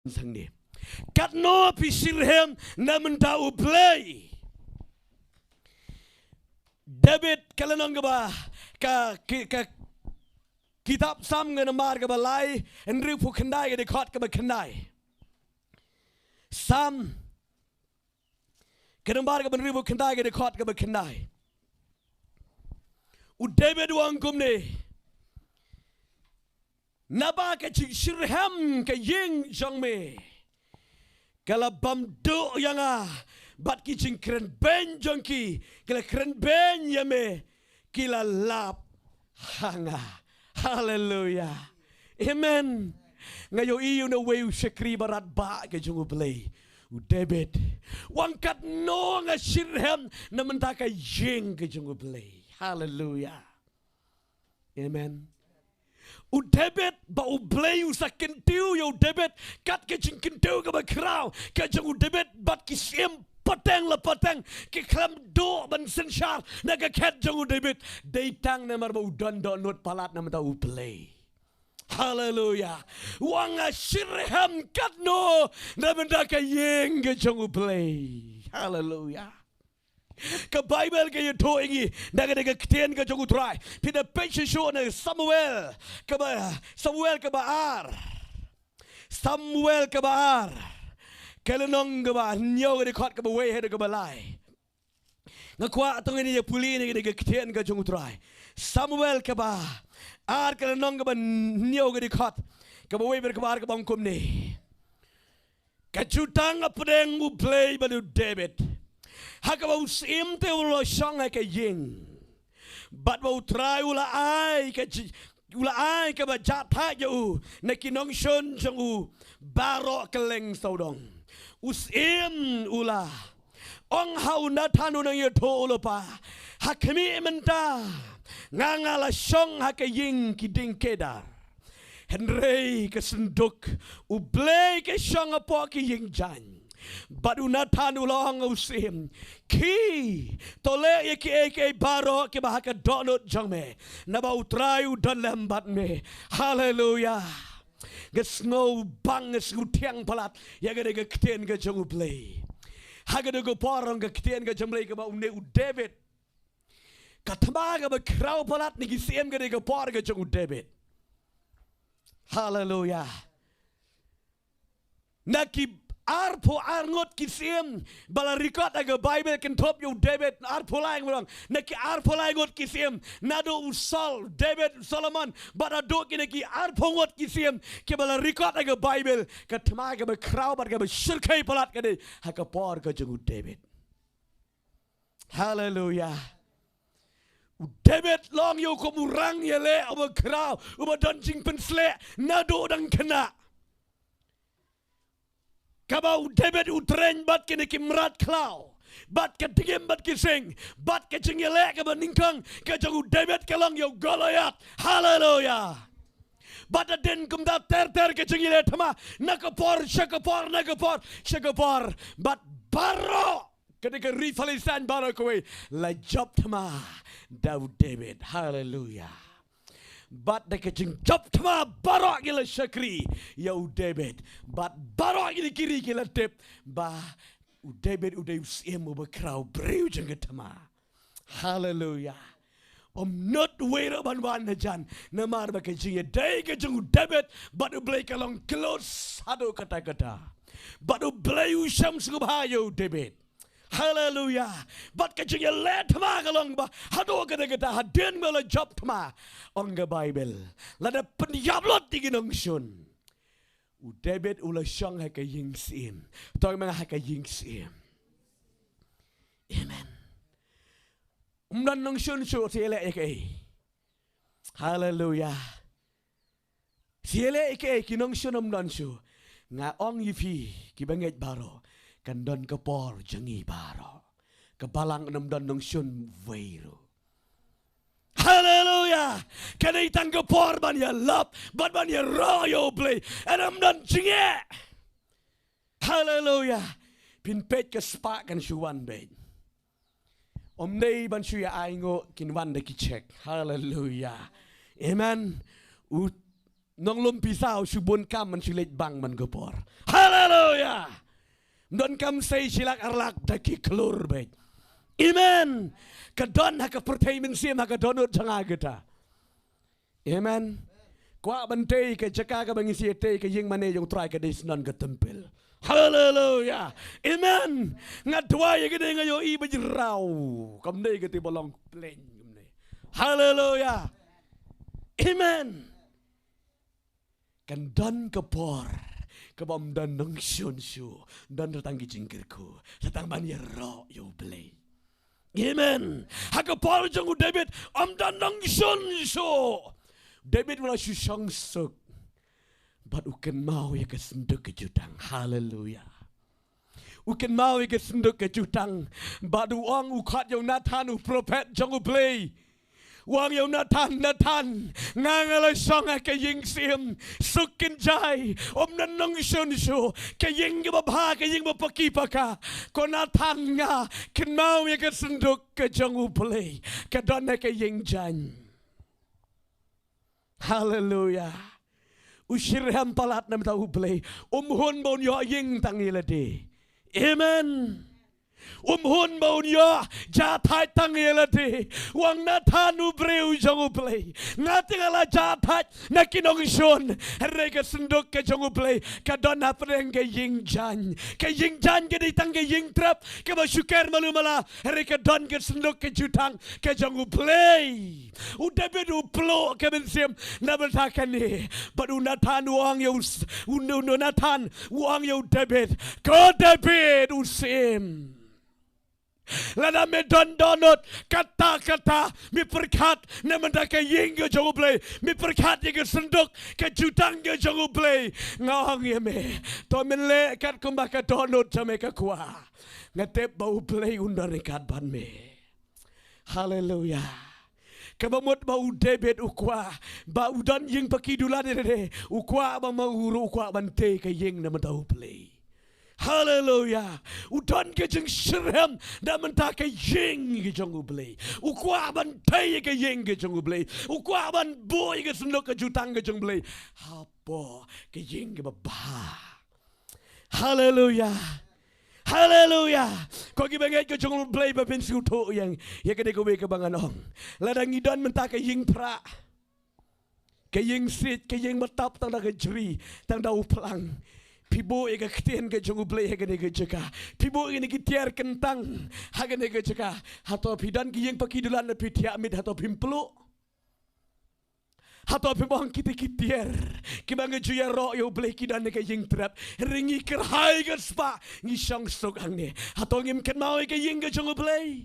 sang ni. Katno pi shitrhem namun ta U Blei. David kalanong ba ka kitab sam ngana mar ka balai enri pu khandai de khot ka ba khandai. Sam kanang bar ka enri pu khandai de khot ka ba khandai. U David wang kum ni. Naba ka shitrhem ka ying jong me. Kala bam do yanga bat ki ching kren ben jongki kala kren ben yame kila lap hanga. Hallelujah. Amen. Ngayo iyo na way shakri barat ba ka jong U Blei. U David wang Katno nga shitrhem na menta ka ying ka jong U Blei. Hallelujah. Amen. U David ba U Blei u sa kentiu yo David kat ke jing kentiu ka ba kraw ka jong U David bat ki siem pateng la pateng ki klam do ban senshar na ka ket jong U David dei tang na mar ba u don do not palat na mata U Blei. Hallelujah. Wanga shitrhem Katno na menta ka yeng ka jong U Blei. Hallelujah. Ka Bible ka yu to ingi daga daga kten ka jogu try pina peche show na Samuel ka ba ar kalanong ka ba nyo ka khot ka ba way head ka ba lai nga kwa tong ni puli ni daga kten ka jogu try Samuel ka ba ar kalanong ka ba nyo ka khot ka ba way ka ba ar ka bang kum ni ka chutang apdeng U Blei ba David. Haka bau sim te ulo song haka ying. But bau try ula ai ka ba jatha yo na kinong shon jong U baro keleng saudong. Usim ula ong hau na tanu nang yo to ulo pa. Hakmi menta ngangala song haka ying kiding kedar. Henry ke senduk U Blei ke song apo ki ying jan. Badu natanu long usim ki tole ye ki eke baro ke bahaka donut jangme naba utrai udan lembat me. Hallelujah. Gesno bang gesno tiang palat ya gade ke kten ke jong U Blei hagade go porong ke kten ke jong Blei ke ba U David katama ke ba kraw palat ni gisem gade ke por ke jong U David. Hallelujah. Naki arpo arngot kisiem bala record aga Bible can top you David arpo laing wrong neki arpo laingot kisiem nado usol David Solomon but ado kineki arpo ngot kisiem ke bala record aga Bible ka tamaga ba kraw ba ga shirkai palat ka de haka por ka jong David. Hallelujah. David long yo ko murang yele oba kraw oba donjing pensle nado dang kena Kabau David utren bat kene kimrat klau bat ketigim bat kising bat kecingele ke beningkang ke jong David kelang yo Goliath. Hallelujah. Bat aden kum da ter ke cingile thama nakapor shakapor bat baro ketika rivalisan baro kowe la job thama David. Hallelujah. But the kitchen chop tama barok gila shakri ya U David but barok gila kiri gila tip ba U David uday usim u bakraw brew jeng tama. Hallelujah. Not wait up and one jan na mar ba kitchen ya day kitchen U David but U Blei kalong close hado kata but U Blei u shams U David. Hallelujah. But kajing ya let ma kalong ba hado kita hadin mala job ma on the Bible. Lada penyablot diginong shun. U David ula shang haka yingsim. Tong mga haka yingsim. Amen. Umdan nong shun shu siele eke. Hallelujah. Siele eke kinong shun umdan shu. Nga ong yifi kibanget baro. Kandon kapor jangi baro kabalang nam don nong shun veiru. Hallelujah. Kanay tang kapor ban ya lap ban ya royo Blei and am don jinge. Hallelujah. Pin pet ka spa kan shuwan ben omnei ban shu ya aingo kinwan de ki check. Hallelujah. Amen. nong lum pisau subun kam man silet bang man gopor. Haleluya. Don kam say silak arlak daki klur bet. Amen. Kadon haka pertai mynsiem haka donut janga kita. Amen. Kwa bantay ke jaka ka bangisi te ke ying mane yung try ka dis non ka tempel. Hallelujah. Amen. Ngadwa ye gede ngayo I bajraw. Kamne ke ti bolong pleng kamne. Hallelujah. Amen. Kan dan kapor. Kabam dan nang syun syu. Dan datang ki jingkirku. Datang man ye ro U Blei. Amen. Hakapor jang David am dan nang syun syu. David wala susang sok. But uken mau ya kesenduk ke jutang. Hallelujah. Uken mau ya kesenduk ke jutang. But uang ukat yang Nathan prophet jang U Blei. Uang yang Nathan ngangala song ke ying sim sukin jai om nanong shon sho ke ying babha ke ying bapaki paka ko Nathan nga ken mau ya kesenduk ke jang U Blei ke don ke ying jan. Hallelujah. Shitrhem palat nam ta U Blei. Hun bon yo ying tangila de. Amen. Hun bon yo jatai tangila de. Wang Nathan U Blei jang U Blei. Ngatingala jatai na kinong shon. Rega senduk ke jang U Blei. Kadon apreng ke ying jan. Ke ying jan ke ditang ke ying trap. Ke basyuker malumala. Rega don ke senduk ke jutang ke jang U Blei. U David u pluk ke mynsiem na bertakan ni. But u Nathan uang yo Nathan uang yo David. Ko David u sim. Lada me donot kata-kata mi perkat na mendaka ying ke jang U Blei. Mi perkat ye ke senduk ke jutang ke jang U Blei. Ngong ye me. To menle kat kumbaka donot jame ke kwa. Ngatep ba U Blei undar ikat ban me. Hallelujah. Kabamot ba U David ukwa ba udan ying pakidulan de ukwa ba mauru ukwa bante ke ying na mata U Blei. Hallelujah. Udan ke jeng shitrhem da menta ke ying ke jang U Blei. Ukwa bante ke ying ke jang U Blei. Ukwa ban boy ke sendok ke jutang ke jang U Blei. Hapo ke ying ke baba. Hallelujah. Hallelujah. Kau gibangat ke jang U Blei ba pensiu to yang ya ke dekowe ke banganong. Ladang idan menta ke ying pra. Ke ying sit ke ying matap tang da ke jri tang da uplang. Pibo ega ketien ke jang U Blei hega nega jeka. Pibo ega negi tiar kentang hega nega jeka. Hato pidan ki ying pakidulan na pitia amit hato pimplu. Hato pibang kita kitiar. Kibang juya ro U Blei kidan nega ying trap. Ringi kerhai ke spa ngisang sok angne. Hato ngim ken mau ega ying ke jang U Blei.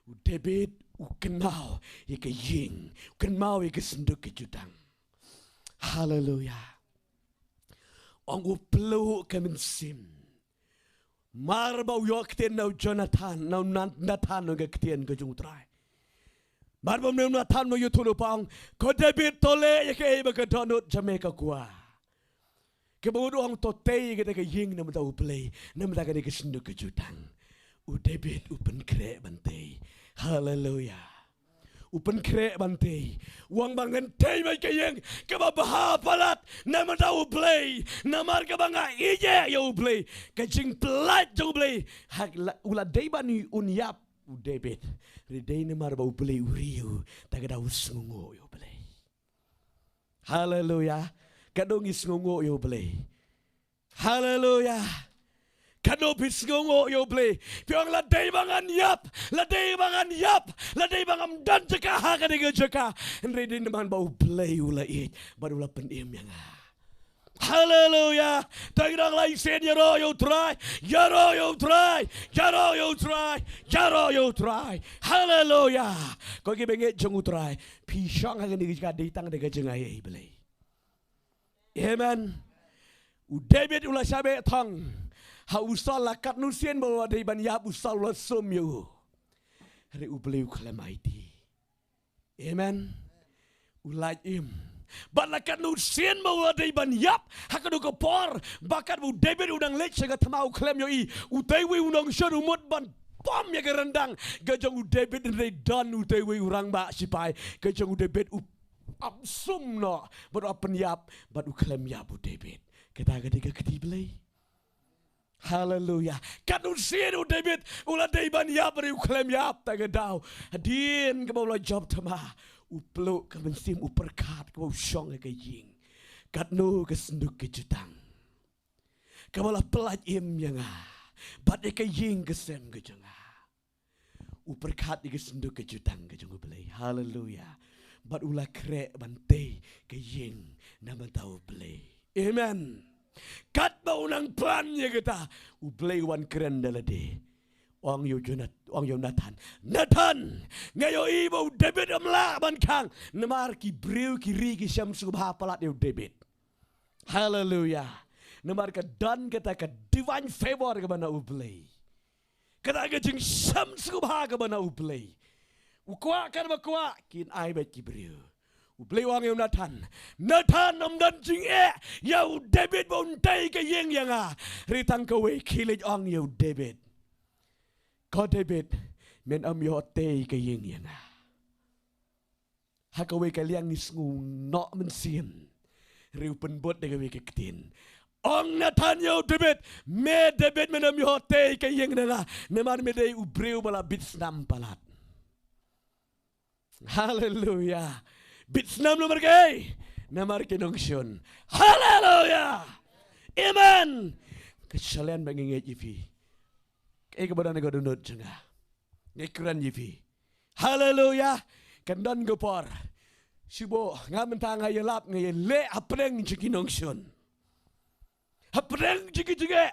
U David u kenau ega ying. Ken mau ega senduk ke jutang. Hallelujah. Ang U pluk ke mynsiem. Marbau yo ketien nau Jonathan, nau Nathan nau ketien ke jung trai. Marbau nau Nathan nau yo tunu pang, ko David tole ya ke iba ke donut Jamaica kuah. Ke bau doang tote ke ke ying na mata U Blei, na mata ke ke senduk ke jutang. U David u penkre bante. Hallelujah. Upen krek bante. Uang bangan tei mai ke yeng ke baha palat na mata U Blei. Na mar ke banga ije U Blei. Ke jing plat U Blei. Hak ula dei bani unyap U David. Ridei na mar ba U Blei uriu. Tagada usungo U Blei. Hallelujah. Kadong isungo U Blei. Hallelujah. Kano pisngongo U Blei. Piang ladai bangan yap. Ladai bangan yap. Ladai bangan dan jeka haka dengan jeka. Ready naman ba U Blei ula it. Baru la penim yang Hallelujah. Tagirang laisen yaro you try. Yaro you try. Yaro you try. Yaro you try. Hallelujah. Kau kibenget jeng utrai. Pisang haka dengan jeka ditang dengan jengai U Blei. Amen. U David ula sabe thang. Ha usal la Katno sien bawa dari banyap usal la somyo. Hari U Blei klamaiti. Amen. Ulaj im. Bat la Katno sien bawa dari banyap. Hakadu kapor. Bakat U David udang lech saga tamau klam yo I. U Dewi udang shon umut ban pom ya gerendang. Gajang U David dari dan U Dewi urang ba sipai. Gajang U David absum no, but open yap, but uklem yap David. Kita ketika ketibelai. Hallelujah. Katno sien David, ula David yap beri uklem yap tagadau. Hadin ke bawah job tama. Pluk ke mynsiem uperkat ke bawah syong ke ying. Katno ke senduk ke jutang. Ke bawah pelat im yang bat ke ying ke sem ke janga. Uperkat ke senduk ke jutang ke jung U Blei. Hallelujah. Bat ula krek bante ke ying nama tahu Blei. Amen. Kat bau nang plan ya kita. U Blei wan keren dalade. Ong Nathan. Nathan. Ngayo ibu David amla ban kang. Namar ki breu ki ri ki syam subha palat yo David. Hallelujah. Namar ka dan kita ka divine favor ke mana U Blei. Kata ke jing syam subha ke mana U Blei. Ukwa kan bakwa kin ai bet ki breu. U Blei wang yo Nathan. Nathan om dan jing ya David bon tai ke yeng yang ritang ke we kilej ong yo David. Ko David men am yo te ke yeng yang ha ka we ka liang ni sngu no mynsiem. Riu penbot de ke we ke tin. Ong Nathan yo David me David men am yo te ke yeng na nemar me dei U Blei bala bitsnam palat. Hallelujah. Bitsnam nomor gay. Namar kinongsion. Hallelujah. Amen. Kesalahan bangin yifi. Kaya kebadan ko dunod janga. Ngikran yifi. Hallelujah. Kandan gopor. Sibo nga mentang hayalap ngayon le apreng kinongsion. Apreng jige.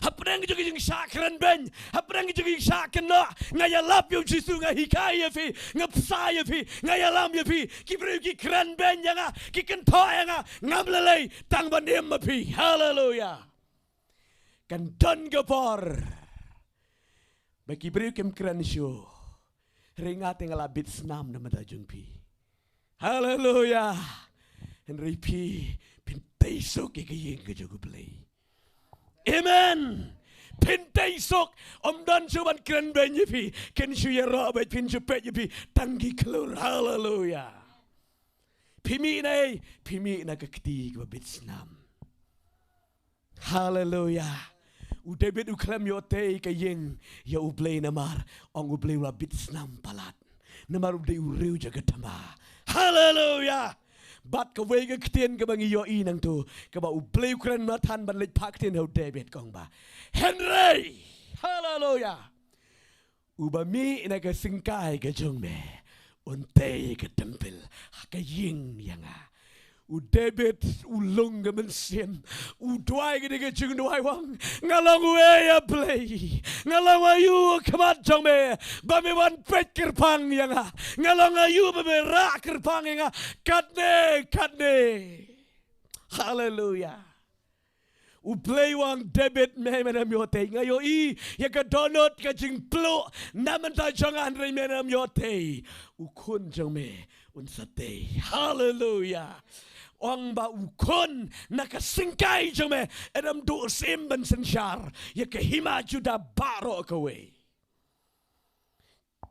Haprang juga jing sakran ben, haprang juga jing sakran no, ngaya lap yo jisu ngahikaya fi, ngapsaya fi, ngaya lam yo fi, kibru ki kran ben yanga, ki kentoy yanga, ngamlalay tang bandem mapi, hallelujah. Kan don gapor, bagi bru kem kran show, ringat ngala bit snam na madajung pi, hallelujah. Henry pi pintai so ki kayeng ke U Blei. Amen. Pintai sok om dan cuban keren ben yipi ken shuya robet pin chupet yipi tangi klur hallelujah. Pimi na kekti ke bitsnam. Hallelujah. U David u klem yo te ke yeng ya U Blei namar ong U Blei la bitsnam palat. Namar u de u riu jaga tama. Hallelujah. Bat ke wege ketien ke bangi yo inang tu ke ba U Blei keren matan ban lek pak tien ho David kong ba Henry hallelujah u ba mi na ke singkai ke jong me unte ke tempel ke ying yang U David u lung ke mynsiem u dwai ke de jung dwai wang ngalong we ya Blei ngalong ayu kemat jong me ba me wan pet kerpang yang ngalong ayu ba me ra kerpang yang katne hallelujah U Blei wang David me menam yote ngayo I ya ka donot ka jing pluk naman ta jangan re menam yote u kun jong me un sate hallelujah Ong ba ukon nakasingkay jome edam do simban sensyar ya kehima juda baro kawe.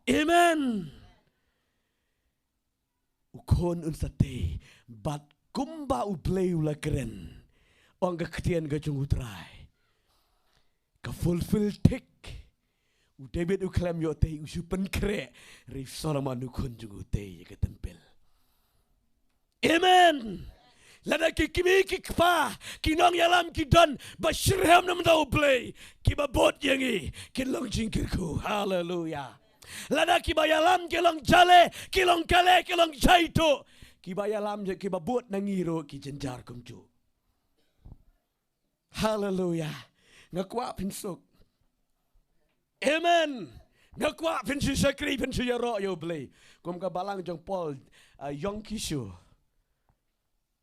Amen. Ukon unsate bat kumba U Blei ula keren. Ong keketian gajung utrai. Ka fulfill tik. U David u klem yote usupan kre. Rif Solomon ukon jung ute ya ke tempel. Amen. Lada ki kimi ki kpa kinong yalam ki don ba shitrhem nam da U Blei ki ba bot yangi ki long jingkirku hallelujah lada ki ba yalam ki long jale ki long kale ki long jaito ki ba yalam je ki ba bot nangiro ki jenjar kumju hallelujah ngakwa pinsuk amen ngakwa pinsu sakri pinsu yaro yo Blei kum ka balang jong Paul yong kishu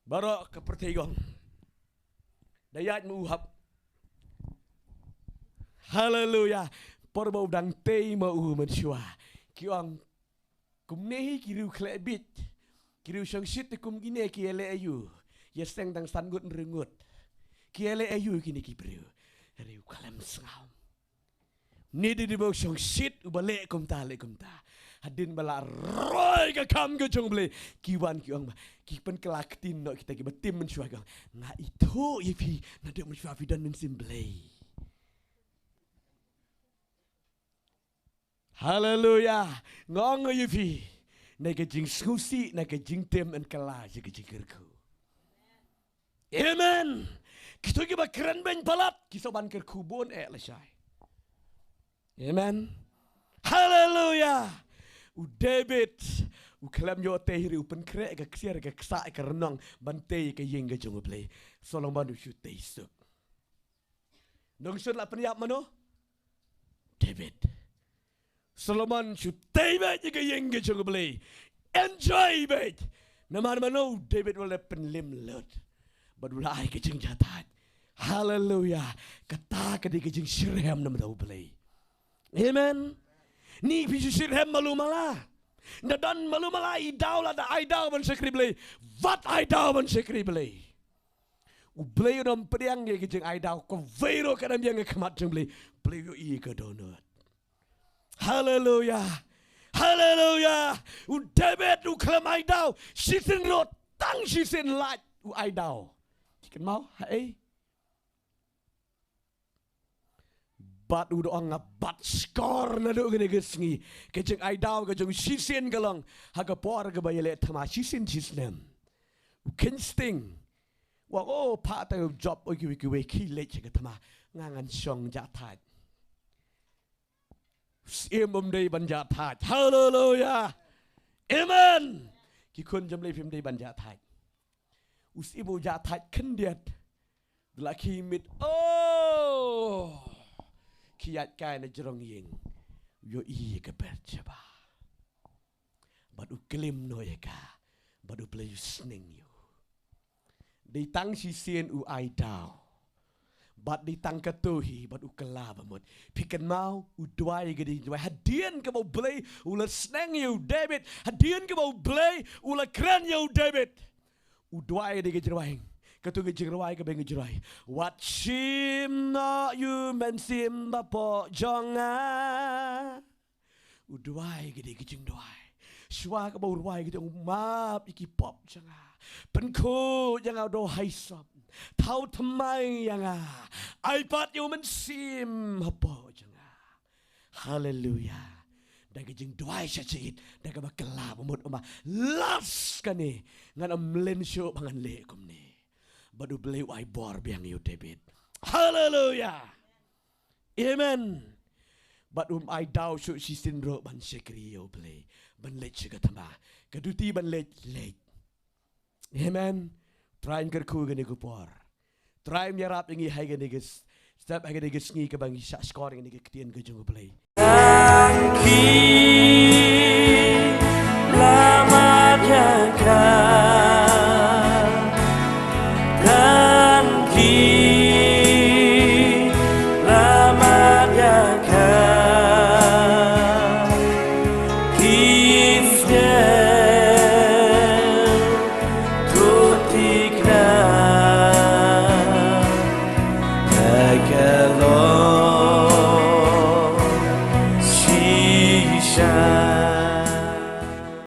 Barok ke pertigong. Dayat muhab. Hallelujah. Porbo dang tei mau mensyua. Kiong kumnehi kiriu klebit. Kiriu syang shit kum gine kiele ayu. Yesteng dang sangut rengut. Kiele ayu kini kibriu. Riu kalem sengau. Nidi di bawah syang shit ubale kum ta. hadin bala roy ka kam ke jong blei kiwan ki ong ki pen kelak tin no kita ki betim men syua nga itu yipi na de men syua fidan mynsiem blei. Haleluya. Ngong yipi na ke jing skusi na ke jing tem en kala je ke jingkerku. Amen. Kita ki ba keren ben balat kisoban kerku bon la syai. Amen. Haleluya. U David u kelam yo te hiri u pen krek ke ksiar ke ksa ke renang bante ke yeng ke jong blei. Solomon u shu te suk. Nong sun la peniap mano? David. Solomon shu te ba ke yeng ke jong blei. Enjoy bet. Naman mano David wala pen lim lot. Badulai ke jing jatat. Haleluya. Kata ke di ke jing shitrhem nam dau blei. Amen. Ni bisu shitrhem malu mala. Nadan malu mala idau la da idau ban sekri blei. Wat idau ban sekri blei. U blei dom pediang ke jing idau ko vero kadam yang kemat jing blei. Blei yo I ke donut. Haleluya. Haleluya. U David u klam idau. Shisin rot tang shisin lat u idau. Chicken mau hai. Bat u doang bat skor na do gene gesngi. Kejeng idau kejeng shisin galong haga por ke bayele thama shisin shitrhem. U kinsting. Wa oh pa ta job o ki we ki le ke thama ngangan song ja that. Sim bom dei ban ja that. Hallelujah. Amen. Ki kun jam le phim dei ban ja that. Usibu ja that kendiat. Laki mit oh. Kiat kai na jerong yeng yo I ke perceba badu kelim no yeka badu play sning you di tang si sien u ai dau bad di tang katuhi badu kelaba mot piken mau u dwai gedi dwai hadien ke mau play u la sning you David hadien ke mau play u la kran you David u dwai de gedwai katu gejirwai ke beng gejirwai wat shim no you mynsiem bapo jonga udwai gede gejing dwai shwa ke bau dwai gede map iki pop janga penko janga do hai sop tau thamai janga iPad you mynsiem bapo janga hallelujah da gejing dwai syachit da ka bakala mot oma las kani ngan amlen syo bangan le komni badu blei ai bor biang you David. Hallelujah. Amen. Badu ai dau shu si sinro ban sekri you blei. Ban let chiga tama. Kaduti ban let. Amen. Try ker ku gani ku por. Try nyarap ngi hai gani ges. Step hai gani ges ngi ke bang sa scoring ngi ketien ke jung blei.